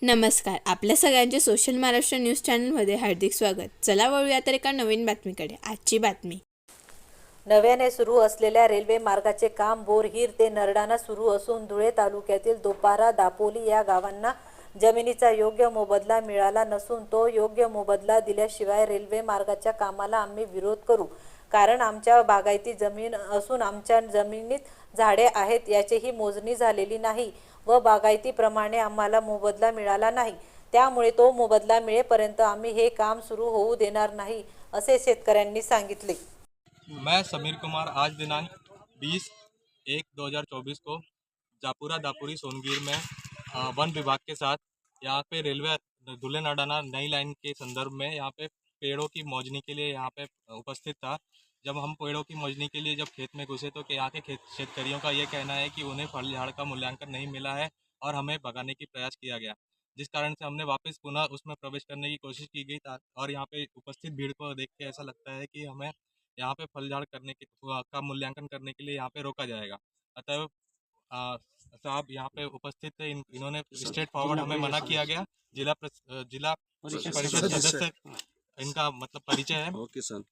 नमस्कार. आपल्या सगळ्यांचे सोशल महाराष्ट्र न्यूज चॅनलमध्ये हार्दिक स्वागत. चला वळूया तर एका नवीन बातमीकडे. आजची बातमी. नव्याने सुरू असलेल्या रेल्वे मार्गाचे काम बोरहीर ते नरडाणा सुरू असून धुळे तालुक्यातील दोपारा दापोली या गावांना जमिनीचा योग्य मोबदला मिळाला नसून तो योग्य मोबदला दिल्याशिवाय रेल्वे मार्गाच्या कामाला आम्ही विरोध करू. कारण आमच्या बागायती जमीन असून आमच्या जमिनीत झाडे आहेत याचीही मोजणी झालेली नाही व बागायतीप्रमाणे आम्हाला मोबदला मिळाला नाही. त्यामुळे तो मोबदला मिळेपर्यंत आम्ही हे काम सुरू होऊ देणार नहीं, असे शेतकऱ्यांनी सांगितले. मैं समीर कुमार आज दिनांक 20/1/2024 को जापुरा दापुरी सोनगीर में वन विभाग के साथ यहाँ पे रेलवे धुले नडाना नई लाइन के संदर्भ में यहाँ पे पेड़ों की मौजनी के लिए यहाँ पे उपस्थित था। जब हम पेड़ों की मौजनी के लिए जब खेत में घुसे तो यहाँ के शेतकरियों का ये कहना है कि उन्हें फल झाड़ का मूल्यांकन नहीं मिला है और हमें भगाने की प्रयास किया गया, जिस कारण से हमने वापस पुनः उसमें प्रवेश करने की कोशिश की गई और यहाँ पे उपस्थित भीड़ को देख के ऐसा लगता है कि हमें यहाँ पे फल झाड़ करने के का मूल्यांकन करने के लिए यहाँ पे रोका जाएगा। अतः साहब यहाँ पे उपस्थित थे, इन्होंने स्ट्रेट फॉरवर्ड हमें मना किया गया। जिला परिषद सदस्य इनका मतलब परिचय है। Okay sir.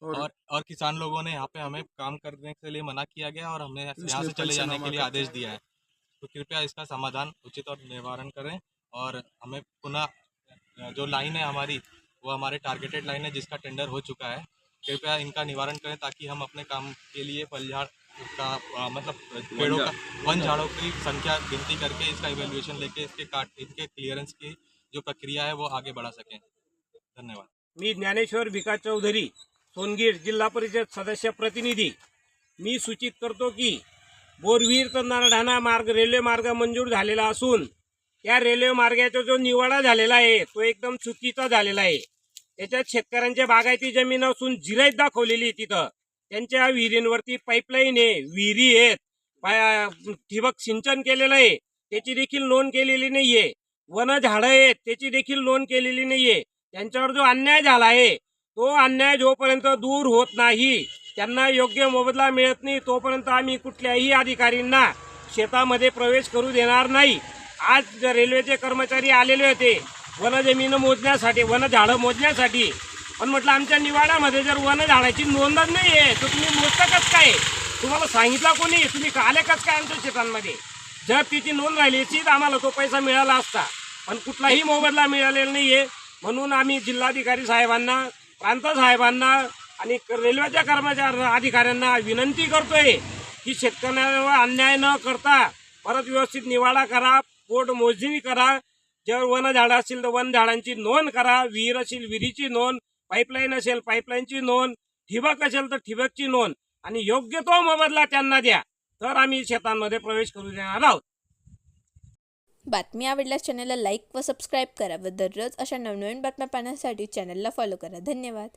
और किसान लोगों ने यहाँ पे हमें काम करने के लिए मना किया गया और हमने यहाँ से चले जाने के लिए आदेश दिया है। तो कृपया इसका समाधान उचित और निवारण करें और हमें पुनः जो लाइन है हमारी वो हमारे टारगेटेड लाइन है जिसका टेंडर हो चुका है, कृपया इनका निवारण करें ताकि हम अपने काम के लिए फल झाड़ का मतलब पेड़ों का वन झाड़ों की संख्या गिनती करके इसका इवेल्युएशन लेके इनके क्लियरेंस की जो प्रक्रिया है वो आगे बढ़ा सकें। धन्यवाद। मी ज्ञानेश्वर विकास चौधरी, सोनगीर जिल्हा परिषद सदस्य प्रतिनिधी। मी सूचित करतो की बोरवीर ते नरडाणा मार्ग रेल्वे मार्ग मंजूर झालेला असून त्या रेल्वे मार्गाचा जो निवाडा झालेला आहे तो एकदम चुकीचा झालेला आहे। त्याच्यात शेतकऱ्यांच्या बागायती जमीन असून जिरायत दाखवलेली तिथं त्यांच्या विहिरींवरती पाईपलाईन आहे, विहिरी आहेत, ठिबक सिंचन केलेलं आहे त्याची देखील नोंद केलेली नाहीये, वन झाडं आहेत त्याची देखील नोंद केलेली नाहीये। त्यांच्यावर जो अन्याय झाला आहे तो अन्याय जोपर्यंत दूर होत नाही, त्यांना योग्य मोबदला मिळत नाही तोपर्यंत आम्ही कुठल्याही अधिकाऱ्यांना शेतामध्ये प्रवेश करू देणार नाही। आज रेल्वेचे कर्मचारी आलेले होते वन जमीन मोजण्यासाठी, वन झाडं मोजण्यासाठी, पण म्हटलं आमच्या निवाड्यामध्ये जर वन झाडाची नोंदच नाही आहे तर तुम्ही मोजता कसं काय? तुम्हाला सांगितलं कोणी? तुम्ही आले कसं काय आमच्या शेतांमध्ये? जर तिची नोंद राहिली असती तर आम्हाला तो पैसा मिळाला असता, पण कुठलाही मोबदला मिळालेला नाही आहे। म्हणून आम्ही जिल्हाधिकारी साहेबांना, प्रांत साहेबांना आणि रेल्वेच्या कर्मचारी अधिकाऱ्यांना विनंती करतोय की शेतकऱ्यांवर अन्याय न करता परत व्यवस्थित निवाडा करा, पोट मोजणी करा, जर वन झाडं असतील तर वन झाडांची नोंद करा, विहीर असेल विहिरीची नोंद, पाईपलाईन असेल पाईपलाईनची नोंद, ठिबक असेल तर ठिबकची नोंद आणि योग्य तो मोबदला त्यांना द्या, तर आम्ही शेतांमध्ये प्रवेश करू देणार आहोत। बातमी आवडल्यास चॅनलला लाईक व सबस्क्राईब करा व दररोज अशा नवनवीन बातम्या पाहण्यासाठी चॅनलला फॉलो करा. धन्यवाद.